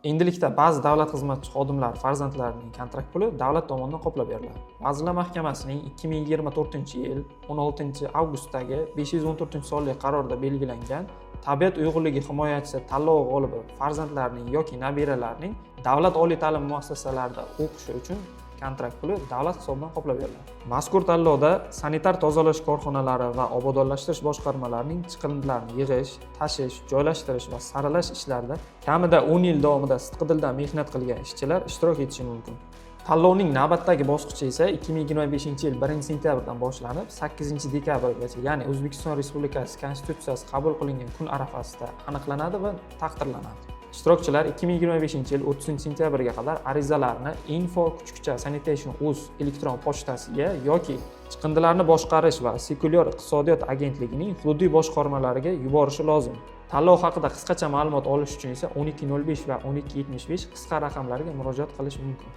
Endilikda ba'zi davlat xizmatchi xodimlari farzandlarining kontrakt puli davlat tomonidan qoplab beriladi. Vazirlar Mahkamasining 2024-yil 16-avgustdagi 514-sonli qarorda belgilangan tabiat uyg'unligi himoyachisi tanlovi g'olibi farzandlarining yoki nabiralarining davlat oliy ta'lim muassasalarida o'qishi uchun kontrakt puli davlat hisobidan qoplab beriladi. Mazkur tanlovda sanitar tozalash korxonalari va obodonlashtirish boshqarmalarining chiqindilarni yig'ish, tashish, joylashtirish va saralash ishlarida kamida 10 yil davomida sidqidildan mehnat qilgan ishchilar ishtirok etishi mumkin. Tanlovning navbatdagi bosqichi esa 2025-yil 1-sentyabrdan boshlanib 8-dekabrgacha, ya'ni O'zbekiston Respublikasi Konstitutsiyasi qabul qilingan kun arafasida aniqlanadi va taqdirlanadi. Ishtirokchilar 2025-yil 30-sentyabrga qadar arizalarni info@sanitation.uz elektron pochtasiga yoki chiqindilarni boshqarish va sekulyar iqtisodiyot agentligining hududiy boshqarmalariga yuborishi lozim. Tanlov haqida qisqacha ma'lumot olish uchun esa 1205 va 1275 qisqa raqamlariga murojaat qilish mumkin.